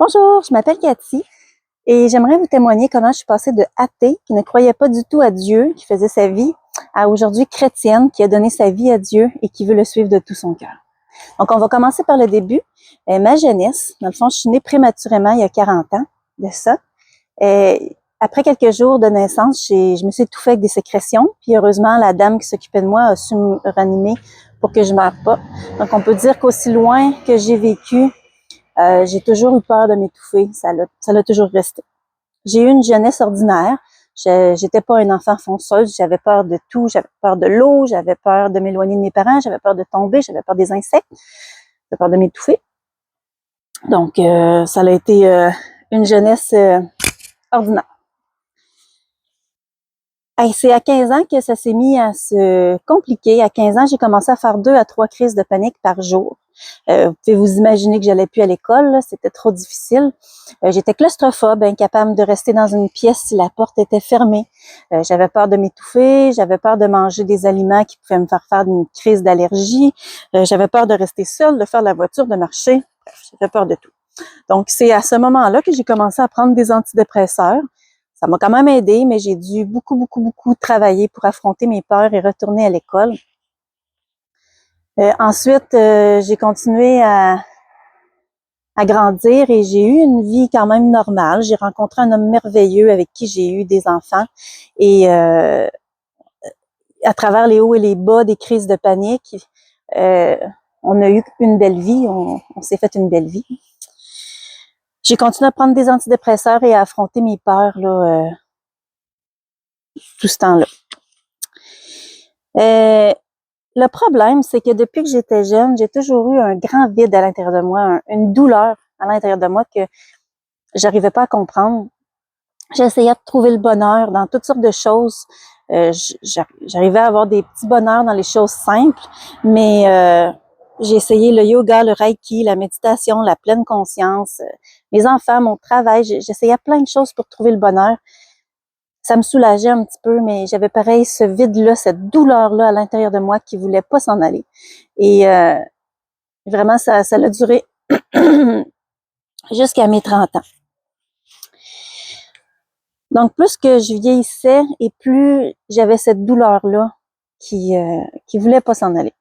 Bonjour, je m'appelle Cathy et j'aimerais vous témoigner comment je suis passée de athée, qui ne croyait pas du tout à Dieu, qui faisait sa vie, à aujourd'hui chrétienne, qui a donné sa vie à Dieu et qui veut le suivre de tout son cœur. Donc, on va commencer par le début. Ma jeunesse, dans le fond, je suis née prématurément il y a 40 ans de ça. Après quelques jours de naissance, je me suis étouffée avec des sécrétions. Puis heureusement, la dame qui s'occupait de moi a su me ranimer pour que je ne meure pas. Donc, on peut dire qu'aussi loin que j'ai vécu, j'ai toujours eu peur de m'étouffer. Ça l'a toujours resté. J'ai eu une jeunesse ordinaire. J'étais pas une enfant fonceuse. J'avais peur de tout. J'avais peur de l'eau. J'avais peur de m'éloigner de mes parents. J'avais peur de tomber. J'avais peur des insectes. J'avais peur de m'étouffer. Donc, ça a été une jeunesse ordinaire. C'est à 15 ans que ça s'est mis à se compliquer. À 15 ans, j'ai commencé à faire 2 à 3 crises de panique par jour. Vous pouvez vous imaginer que j'allais plus à l'école, c'était trop difficile. J'étais claustrophobe, incapable de rester dans une pièce si la porte était fermée. J'avais peur de m'étouffer, j'avais peur de manger des aliments qui pouvaient me faire une crise d'allergie. J'avais peur de rester seule, de faire de la voiture, de marcher. Bref, j'avais peur de tout. Donc, c'est à ce moment-là que j'ai commencé à prendre des antidépresseurs. Ça m'a quand même aidé, mais j'ai dû beaucoup travailler pour affronter mes peurs et retourner à l'école. Ensuite, j'ai continué à grandir et j'ai eu une vie quand même normale. J'ai rencontré un homme merveilleux avec qui j'ai eu des enfants et à travers les hauts et les bas des crises de panique, on a eu une belle vie, on s'est fait une belle vie. J'ai continué à prendre des antidépresseurs et à affronter mes peurs là, tout ce temps-là. Le problème, c'est que depuis que j'étais jeune, j'ai toujours eu un grand vide à l'intérieur de moi, une douleur à l'intérieur de moi que j'arrivais pas à comprendre. J'essayais de trouver le bonheur dans toutes sortes de choses. J'arrivais à avoir des petits bonheurs dans les choses simples, mais j'ai essayé le yoga, le reiki, la méditation, la pleine conscience, mes enfants, mon travail. J'essayais plein de choses pour trouver le bonheur. Ça me soulageait un petit peu, mais j'avais pareil ce vide-là, cette douleur-là à l'intérieur de moi qui voulait pas s'en aller. Et vraiment, ça a duré jusqu'à mes 30 ans. Donc, plus que je vieillissais et plus j'avais cette douleur-là qui voulait pas s'en aller.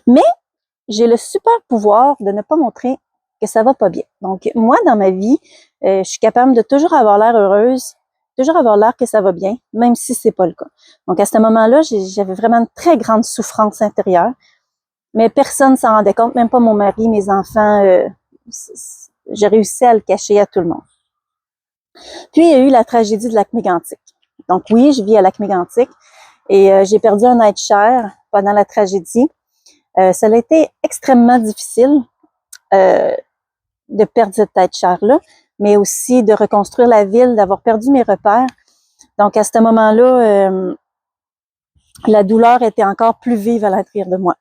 Mais j'ai le super pouvoir de ne pas montrer que ça va pas bien. Donc, moi, dans ma vie, je suis capable de toujours avoir l'air heureuse, toujours avoir l'air que ça va bien, même si c'est pas le cas. Donc, à ce moment-là, j'avais vraiment une très grande souffrance intérieure, mais personne s'en rendait compte, même pas mon mari, mes enfants. J'ai réussi à le cacher à tout le monde. Puis, il y a eu la tragédie de Lac-Mégantic. Donc, oui, je vis à Lac-Mégantic et j'ai perdu un être cher pendant la tragédie. Ça a été extrêmement difficile de perdre cette être chère-là, mais aussi de reconstruire la ville, d'avoir perdu mes repères. Donc, à ce moment-là, la douleur était encore plus vive à l'intérieur de moi.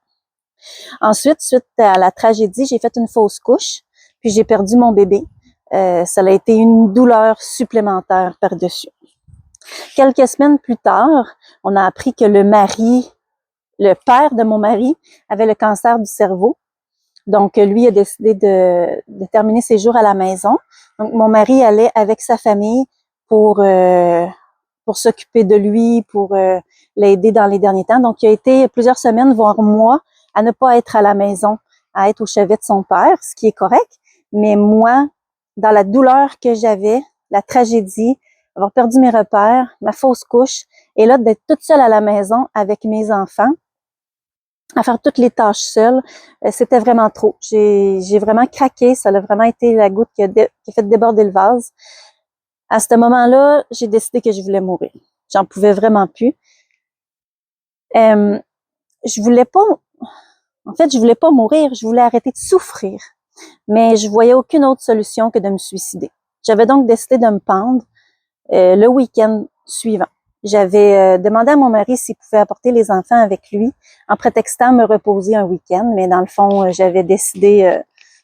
Ensuite, suite à la tragédie, j'ai fait une fausse couche, puis j'ai perdu mon bébé. Ça a été une douleur supplémentaire par-dessus. Quelques semaines plus tard, on a appris que le père de mon mari, avait le cancer du cerveau. Donc, lui a décidé de terminer ses jours à la maison. Donc, mon mari allait avec sa famille pour s'occuper de lui, pour l'aider dans les derniers temps. Donc, il a été plusieurs semaines, voire mois, à ne pas être à la maison, à être au chevet de son père, ce qui est correct. Mais moi, dans la douleur que j'avais, la tragédie, avoir perdu mes repères, ma fausse couche, et là, d'être toute seule à la maison avec mes enfants, à faire toutes les tâches seule, c'était vraiment trop. J'ai vraiment craqué, ça a vraiment été la goutte qui a fait déborder le vase. À ce moment-là, j'ai décidé que je voulais mourir. J'en pouvais vraiment plus. Je voulais pas, en fait, je voulais pas mourir, je voulais arrêter de souffrir. Mais je voyais aucune autre solution que de me suicider. J'avais donc décidé de me pendre le week-end suivant. J'avais demandé à mon mari s'il pouvait apporter les enfants avec lui en prétextant me reposer un week-end, mais dans le fond, j'avais décidé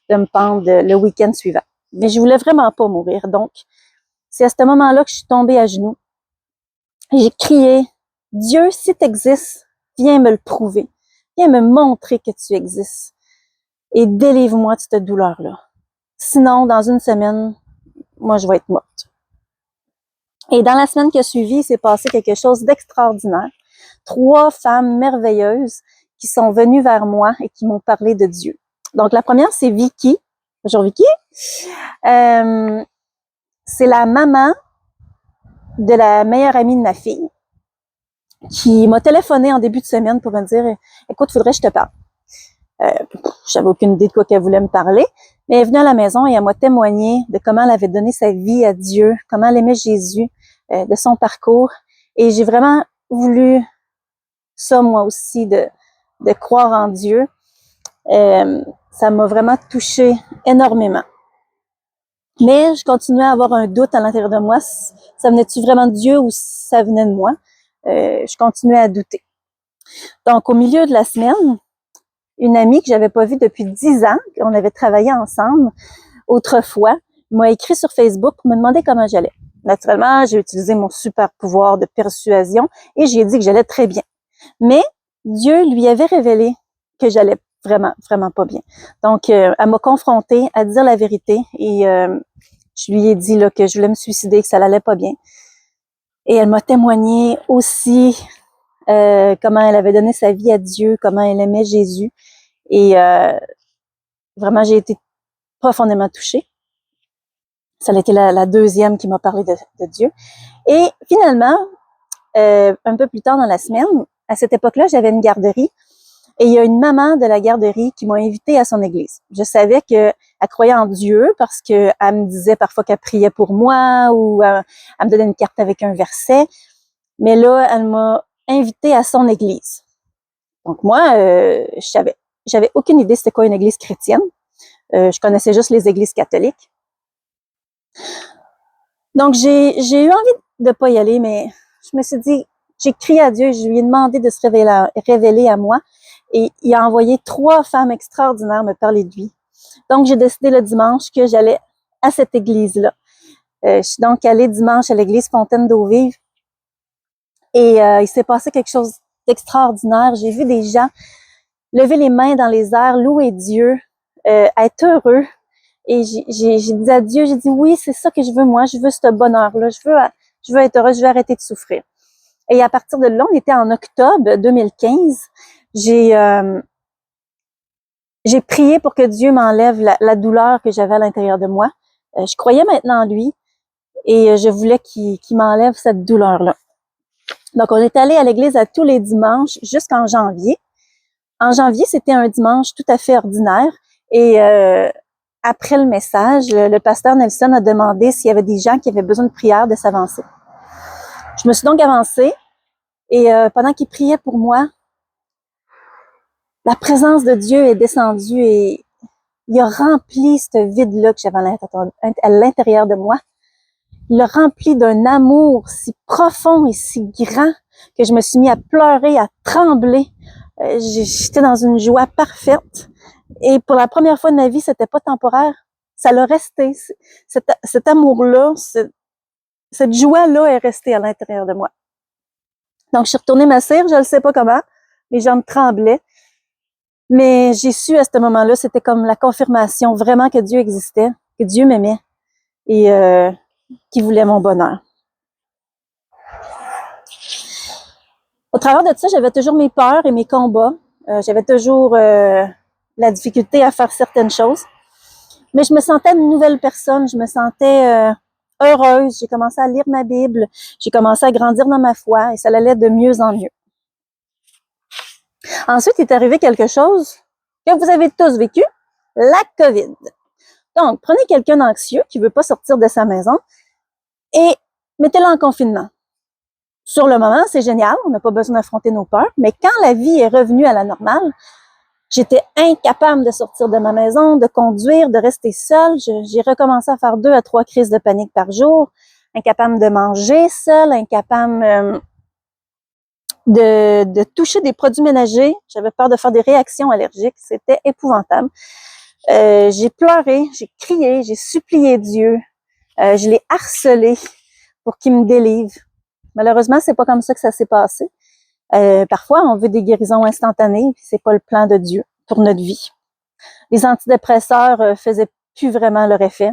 de me pendre le week-end suivant. Mais je voulais vraiment pas mourir. Donc, c'est à ce moment-là que je suis tombée à genoux. J'ai crié, « Dieu, si tu existes, viens me le prouver. Viens me montrer que tu existes. Et délivre-moi de cette douleur-là. » Sinon, dans une semaine, moi, je vais être morte. Et dans la semaine qui a suivi, il s'est passé quelque chose d'extraordinaire. 3 femmes merveilleuses qui sont venues vers moi et qui m'ont parlé de Dieu. Donc, la première, c'est Vicky. Bonjour, Vicky. C'est la maman de la meilleure amie de ma fille qui m'a téléphoné en début de semaine pour me dire « Écoute, faudrait que je te parle. » J'avais aucune idée de quoi qu'elle voulait me parler, mais elle est venue à la maison et elle m'a témoigné de comment elle avait donné sa vie à Dieu, comment elle aimait Jésus, de son parcours. Et j'ai vraiment voulu ça, moi aussi, de croire en Dieu. Ça m'a vraiment touchée énormément. Mais je continuais à avoir un doute à l'intérieur de moi. Ça venait-tu vraiment de Dieu ou ça venait de moi? Je continuais à douter. Donc, au milieu de la semaine, une amie que j'avais pas vue depuis 10 ans, on avait travaillé ensemble autrefois, m'a écrit sur Facebook pour me demander comment j'allais. Naturellement, j'ai utilisé mon super pouvoir de persuasion et j'ai dit que j'allais très bien. Mais Dieu lui avait révélé que j'allais vraiment, vraiment pas bien. Donc, elle m'a confrontée à dire la vérité et je lui ai dit là, que je voulais me suicider, que ça n'allait pas bien. Et elle m'a témoigné aussi comment elle avait donné sa vie à Dieu, comment elle aimait Jésus. Et vraiment, j'ai été profondément touchée. Ça a été la deuxième qui m'a parlé de Dieu. Et finalement, un peu plus tard dans la semaine, à cette époque-là, j'avais une garderie. Et il y a une maman de la garderie qui m'a invitée à son église. Je savais qu'elle croyait en Dieu parce qu'elle me disait parfois qu'elle priait pour moi ou elle me donnait une carte avec un verset. Mais là, elle m'a invitée à son église. Donc moi, j'avais aucune idée c'était quoi une église chrétienne. Je connaissais juste les églises catholiques. Donc j'ai eu envie de pas y aller, mais je me suis dit, j'ai crié à Dieu, je lui ai demandé de se révéler à moi. Et il a envoyé 3 femmes extraordinaires me parler de lui. Donc, j'ai décidé le dimanche que j'allais à cette église-là. Je suis donc allée dimanche à l'église Fontaine d'eau vive. Et il s'est passé quelque chose d'extraordinaire. J'ai vu des gens lever les mains dans les airs, louer Dieu, être heureux. Et j'ai dit à Dieu, j'ai dit oui, c'est ça que je veux moi. Je veux ce bonheur-là. Je veux être heureux. Je veux arrêter de souffrir. Et à partir de là, on était en octobre 2015. J'ai prié pour que Dieu m'enlève la douleur que j'avais à l'intérieur de moi. Je croyais maintenant en lui et je voulais qu'il m'enlève cette douleur-là. Donc, on est allé à l'église à tous les dimanches jusqu'en janvier. En janvier, c'était un dimanche tout à fait ordinaire et après le message, le pasteur Nelson a demandé s'il y avait des gens qui avaient besoin de prière de s'avancer. Je me suis donc avancée et pendant qu'il priait pour moi, la présence de Dieu est descendue et il a rempli ce vide-là que j'avais à l'intérieur de moi. Il l'a rempli d'un amour si profond et si grand que je me suis mis à pleurer, à trembler. J'étais dans une joie parfaite. Et pour la première fois de ma vie, c'était pas temporaire. Ça l'a resté. Cet amour-là, cette joie-là est restée à l'intérieur de moi. Donc, je suis retournée m'asseoir, je ne sais pas comment. Mes jambes tremblaient. Mais j'ai su à ce moment-là, c'était comme la confirmation vraiment que Dieu existait, que Dieu m'aimait et qu'il voulait mon bonheur. Au travers de ça, j'avais toujours mes peurs et mes combats. J'avais toujours la difficulté à faire certaines choses. Mais je me sentais une nouvelle personne, je me sentais heureuse. J'ai commencé à lire ma Bible, j'ai commencé à grandir dans ma foi et ça allait de mieux en mieux. Ensuite, il est arrivé quelque chose que vous avez tous vécu, la COVID. Donc, prenez quelqu'un d'anxieux qui veut pas sortir de sa maison et mettez-le en confinement. Sur le moment, c'est génial, on n'a pas besoin d'affronter nos peurs, mais quand la vie est revenue à la normale, j'étais incapable de sortir de ma maison, de conduire, de rester seule. J'ai recommencé à faire 2 à 3 crises de panique par jour, incapable de manger seule, incapable de toucher des produits ménagers. J'avais peur de faire des réactions allergiques. C'était épouvantable. J'ai pleuré, j'ai crié, j'ai supplié Dieu. Je l'ai harcelé pour qu'il me délivre. Malheureusement, c'est pas comme ça que ça s'est passé. Parfois, on veut des guérisons instantanées, puis c'est pas le plan de Dieu pour notre vie. Les antidépresseurs faisaient plus vraiment leur effet.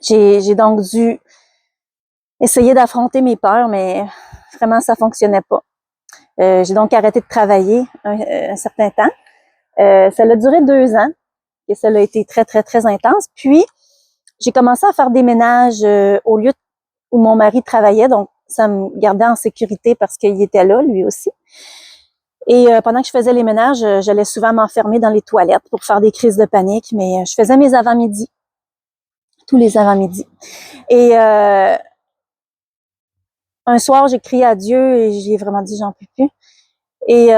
J'ai donc dû essayer d'affronter mes peurs, mais vraiment, ça fonctionnait pas. J'ai donc arrêté de travailler un certain temps. Ça a duré 2 ans et ça a été très, très, très intense. Puis, j'ai commencé à faire des ménages au lieu où mon mari travaillait, donc ça me gardait en sécurité parce qu'il était là, lui aussi. Et pendant que je faisais les ménages, j'allais souvent m'enfermer dans les toilettes pour faire des crises de panique, mais je faisais mes avant-midi, tous les avant-midi. Et un soir, j'ai crié à Dieu et j'ai vraiment dit, j'en peux plus. Et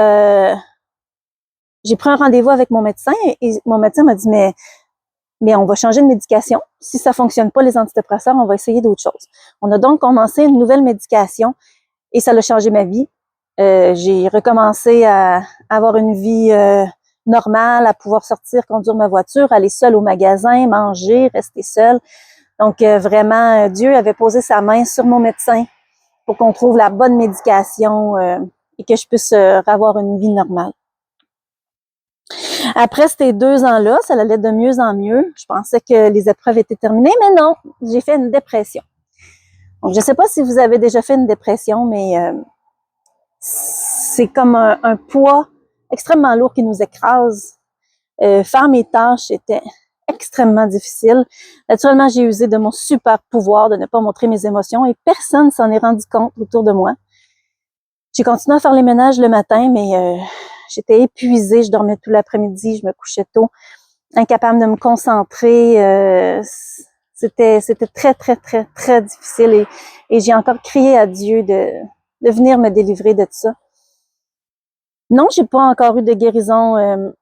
j'ai pris un rendez-vous avec mon médecin et mon médecin m'a dit, mais on va changer de médication. Si ça fonctionne pas, les antidépresseurs, on va essayer d'autres choses. On a donc commencé une nouvelle médication et ça a changé ma vie. J'ai recommencé à avoir une vie normale, à pouvoir sortir, conduire ma voiture, aller seule au magasin, manger, rester seule. Donc vraiment, Dieu avait posé sa main sur mon médecin pour qu'on trouve la bonne médication et que je puisse avoir une vie normale. Après ces 2 ans-là, ça allait de mieux en mieux. Je pensais que les épreuves étaient terminées, mais non, j'ai fait une dépression. Donc, je ne sais pas si vous avez déjà fait une dépression, mais c'est comme un poids extrêmement lourd qui nous écrase. Faire mes tâches était extrêmement difficile. Naturellement, j'ai usé de mon super pouvoir de ne pas montrer mes émotions et personne s'en est rendu compte autour de moi. J'ai continué à faire les ménages le matin, mais j'étais épuisée, je dormais tout l'après-midi, je me couchais tôt, incapable de me concentrer. C'était très, très, très, très difficile et j'ai encore crié à Dieu de venir me délivrer de ça. Non, j'ai pas encore eu de guérison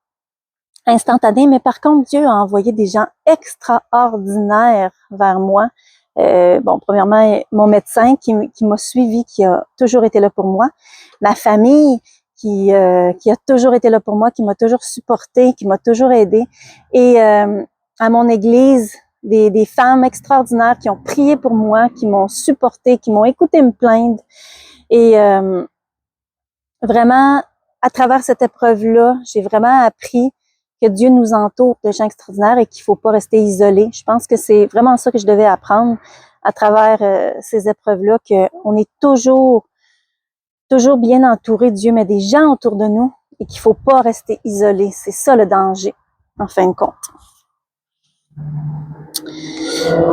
instantanée, mais par contre, Dieu a envoyé des gens extraordinaires vers moi. Bon, premièrement, mon médecin qui m'a suivi, qui a toujours été là pour moi, ma famille qui a toujours été là pour moi, qui m'a toujours supporté, qui m'a toujours aidé, et à mon église, des femmes extraordinaires qui ont prié pour moi, qui m'ont supporté, qui m'ont écouté me plaindre, et vraiment, à travers cette épreuve-là, j'ai vraiment appris que Dieu nous entoure de gens extraordinaires et qu'il faut pas rester isolé. Je pense que c'est vraiment ça que je devais apprendre à travers ces épreuves-là, qu'on est toujours bien entouré de Dieu, mais des gens autour de nous et qu'il faut pas rester isolé. C'est ça le danger, en fin de compte.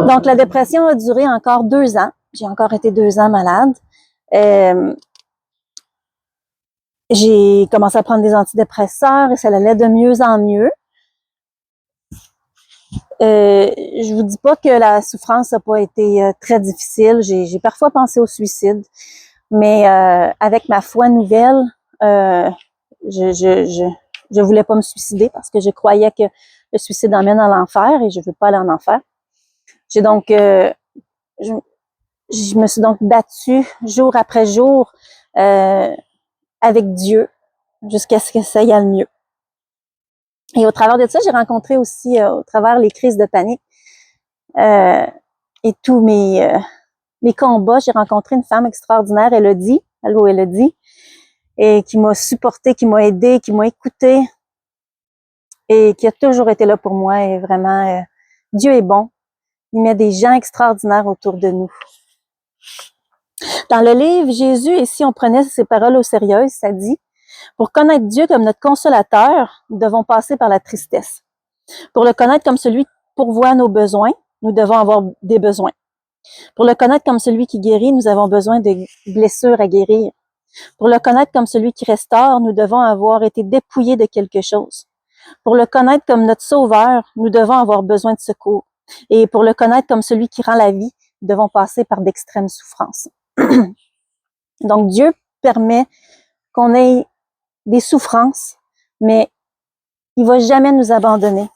Donc, la dépression a duré encore 2 ans. J'ai encore été 2 ans malade. J'ai commencé à prendre des antidépresseurs et ça allait de mieux en mieux. Je vous dis pas que la souffrance n'a pas été très difficile. J'ai parfois pensé au suicide, mais avec ma foi nouvelle, je voulais pas me suicider parce que je croyais que le suicide emmène à l'enfer et je veux pas aller en enfer. J'ai donc, je me suis donc battue jour après jour avec Dieu jusqu'à ce que ça aille mieux. Et au travers de ça, j'ai rencontré aussi, au travers les crises de panique et tous mes combats, j'ai rencontré une femme extraordinaire, Elodie, allô Elodie, et qui m'a supportée, qui m'a aidée, qui m'a écoutée et qui a toujours été là pour moi. Et vraiment, Dieu est bon. Il met des gens extraordinaires autour de nous. Dans le livre Jésus, et si on prenait ses paroles au sérieux, ça dit: pour connaître Dieu comme notre consolateur, nous devons passer par la tristesse. Pour le connaître comme celui qui pourvoit nos besoins, nous devons avoir des besoins. Pour le connaître comme celui qui guérit, nous avons besoin de blessures à guérir. Pour le connaître comme celui qui restaure, nous devons avoir été dépouillés de quelque chose. Pour le connaître comme notre sauveur, nous devons avoir besoin de secours. Et pour le connaître comme celui qui rend la vie, nous devons passer par d'extrêmes souffrances. Donc Dieu permet qu'on ait des souffrances, mais il va jamais nous abandonner.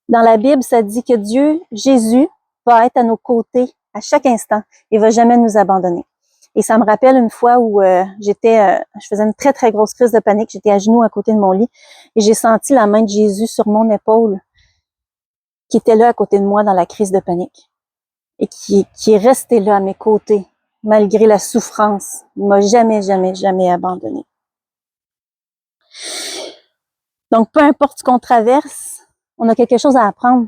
Dans la Bible, ça dit que Dieu, Jésus, va être à nos côtés à chaque instant. Il va jamais nous abandonner. Et ça me rappelle une fois où je faisais une très, très grosse crise de panique. J'étais à genoux à côté de mon lit et j'ai senti la main de Jésus sur mon épaule qui était là à côté de moi dans la crise de panique et qui est resté là à mes côtés malgré la souffrance. Il m'a jamais, jamais, jamais abandonné. Donc, peu importe ce qu'on traverse, on a quelque chose à apprendre.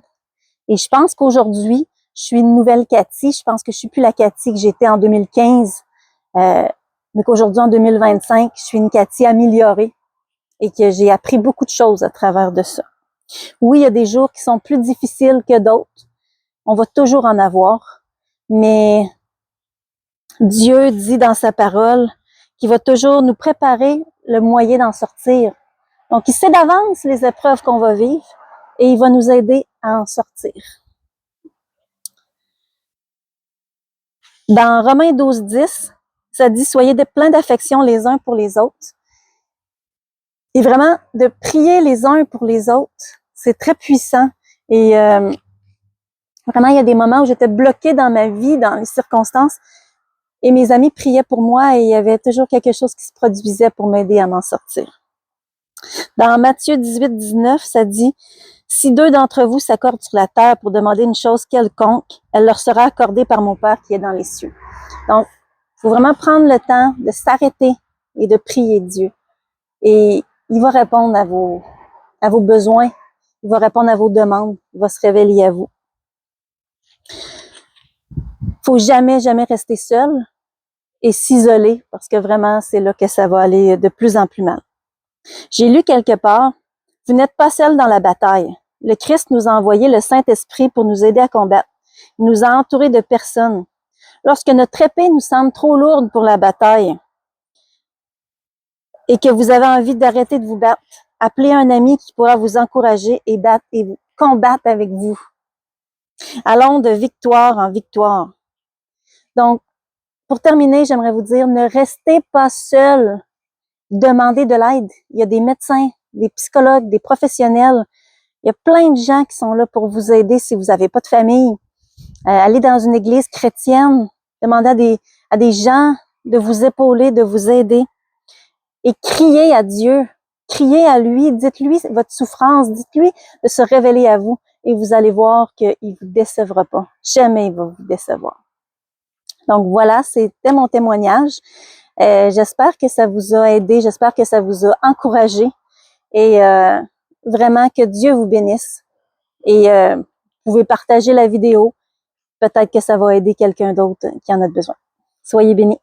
Et je pense qu'aujourd'hui, je suis une nouvelle Cathy. Je pense que je suis plus la Cathy que j'étais en 2015, mais qu'aujourd'hui, en 2025, je suis une Cathy améliorée et que j'ai appris beaucoup de choses à travers de ça. Oui, il y a des jours qui sont plus difficiles que d'autres. On va toujours en avoir, mais Dieu dit dans sa parole qu'il va toujours nous préparer le moyen d'en sortir. Donc, il sait d'avance les épreuves qu'on va vivre et il va nous aider à en sortir. Dans Romains 12:10, ça dit « Soyez pleins d'affection les uns pour les autres ». Et vraiment, de prier les uns pour les autres, c'est très puissant. Et vraiment, il y a des moments où j'étais bloquée dans ma vie, dans les circonstances, et mes amis priaient pour moi et il y avait toujours quelque chose qui se produisait pour m'aider à m'en sortir. Dans Matthieu 18:19, ça dit « Si 2 d'entre vous s'accordent sur la terre pour demander une chose quelconque, elle leur sera accordée par mon Père qui est dans les cieux. » Donc, il faut vraiment prendre le temps de s'arrêter et de prier Dieu. Et il va répondre à vos besoins, il va répondre à vos demandes, il va se révéler à vous. Faut jamais, jamais rester seul et s'isoler parce que vraiment, c'est là que ça va aller de plus en plus mal. J'ai lu quelque part, vous n'êtes pas seul dans la bataille. Le Christ nous a envoyé le Saint-Esprit pour nous aider à combattre. Il nous a entourés de personnes. Lorsque notre épée nous semble trop lourde pour la bataille et que vous avez envie d'arrêter de vous battre, appelez un ami qui pourra vous encourager et combattre avec vous. Allons de victoire en victoire. Donc, pour terminer, j'aimerais vous dire, ne restez pas seul. Demandez de l'aide. Il y a des médecins, des psychologues, des professionnels. Il y a plein de gens qui sont là pour vous aider si vous n'avez pas de famille. Allez dans une église chrétienne. Demandez à des gens de vous épauler, de vous aider. Et criez à Dieu. Criez à lui. Dites-lui votre souffrance. Dites-lui de se révéler à vous. Et vous allez voir qu'il ne vous décevra pas. Jamais il va vous décevoir. Donc voilà, c'était mon témoignage. J'espère que ça vous a aidé. J'espère que ça vous a encouragé. Et vraiment que Dieu vous bénisse. Et vous pouvez partager la vidéo. Peut-être que ça va aider quelqu'un d'autre qui en a besoin. Soyez bénis.